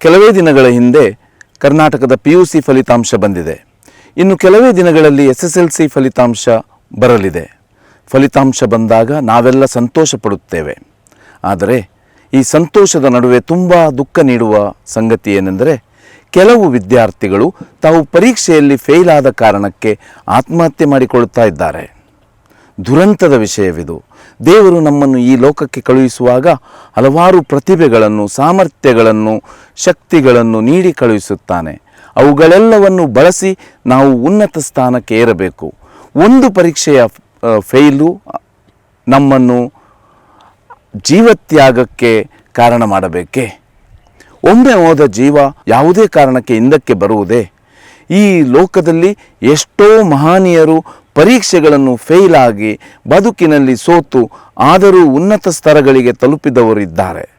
ಕೆಲವೇ ದಿನಗಳ ಹಿಂದೆ ಕರ್ನಾಟಕದ PUC ಫಲಿತಾಂಶ ಬಂದಿದೆ. ಇನ್ನು ಕೆಲವೇ ದಿನಗಳಲ್ಲಿ SSLC ಫಲಿತಾಂಶ ಬರಲಿದೆ. ಫಲಿತಾಂಶ ಬಂದಾಗ ನಾವೆಲ್ಲ ಸಂತೋಷ ಪಡುತ್ತೇವೆ. ಆದರೆ ಈ ಸಂತೋಷದ ನಡುವೆ ತುಂಬ ದುಃಖ ನೀಡುವ ಸಂಗತಿ ಏನೆಂದರೆ, ಕೆಲವು ವಿದ್ಯಾರ್ಥಿಗಳು ತಾವು ಪರೀಕ್ಷೆಯಲ್ಲಿ ಫೇಲ್ ಆದ ಕಾರಣಕ್ಕೆ ಆತ್ಮಹತ್ಯೆ ಮಾಡಿಕೊಳ್ಳುತ್ತಾ ಇದ್ದಾರೆ. ದುರಂತದ ವಿಷಯವಿದು. ದೇವರು ನಮ್ಮನ್ನು ಈ ಲೋಕಕ್ಕೆ ಕಳುಹಿಸುವಾಗ ಹಲವಾರು ಪ್ರತಿಭೆಗಳನ್ನು, ಸಾಮರ್ಥ್ಯಗಳನ್ನು, ಶಕ್ತಿಗಳನ್ನು ನೀಡಿ ಕಳುಹಿಸುತ್ತಾನೆ. ಅವುಗಳೆಲ್ಲವನ್ನು ಬಳಸಿ ನಾವು ಉನ್ನತ ಸ್ಥಾನಕ್ಕೆ ಏರಬೇಕು. ಒಂದು ಪರೀಕ್ಷೆಯ ಫೇಲು ನಮ್ಮನ್ನು ಜೀವತ್ಯಾಗಕ್ಕೆ ಕಾರಣ ಮಾಡಬೇಕೇ? ಒಮ್ಮೆ ಹೋದ ಜೀವ ಯಾವುದೇ ಕಾರಣಕ್ಕೆ ಹಿಂದಕ್ಕೆ ಬರುವುದೇ? ಈ ಲೋಕದಲ್ಲಿ ಎಷ್ಟೋ ಮಹನೀಯರು ಪರೀಕ್ಷೆಗಳನ್ನು ಫೇಲ್ ಆಗಿ ಬದುಕಿನಲ್ಲಿ ಸೋತು ಆದರೂ ಉನ್ನತ ಸ್ತರಗಳಿಗೆ ತಲುಪಿದವರಿದ್ದಾರೆ.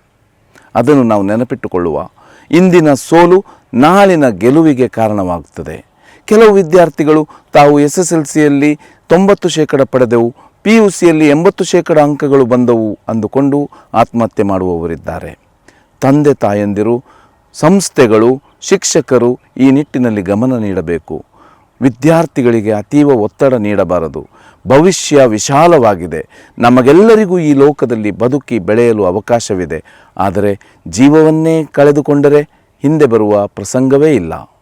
ಅದನ್ನು ನಾವು ನೆನಪಿಟ್ಟುಕೊಳ್ಳುವ. ಇಂದಿನ ಸೋಲು ನಾಳಿನ ಗೆಲುವಿಗೆ ಕಾರಣವಾಗುತ್ತದೆ. ಕೆಲವು ವಿದ್ಯಾರ್ಥಿಗಳು ತಾವು SSLCಯಲ್ಲಿ 90% ಪಡೆದೆವು, PUCಯಲ್ಲಿ 80% ಅಂಕಗಳು ಬಂದವು ಅಂದುಕೊಂಡು ಆತ್ಮಹತ್ಯೆ ಮಾಡುವವರಿದ್ದಾರೆ. ತಂದೆ ತಾಯಂದಿರು, ಸಂಸ್ಥೆಗಳು, ಶಿಕ್ಷಕರು ಈ ನಿಟ್ಟಿನಲ್ಲಿ ಗಮನ ನೀಡಬೇಕು. ವಿದ್ಯಾರ್ಥಿಗಳಿಗೆ ಅತೀವ ಒತ್ತಡ ನೀಡಬಾರದು. ಭವಿಷ್ಯ ವಿಶಾಲವಾಗಿದೆ. ನಮಗೆಲ್ಲರಿಗೂ ಈ ಲೋಕದಲ್ಲಿ ಬದುಕಿ ಬೆಳೆಯಲು ಅವಕಾಶವಿದೆ. ಆದರೆ ಜೀವವನ್ನೇ ಕಳೆದುಕೊಂಡರೆ ಹಿಂದೆ ಬರುವ ಪ್ರಸಂಗವೇ ಇಲ್ಲ.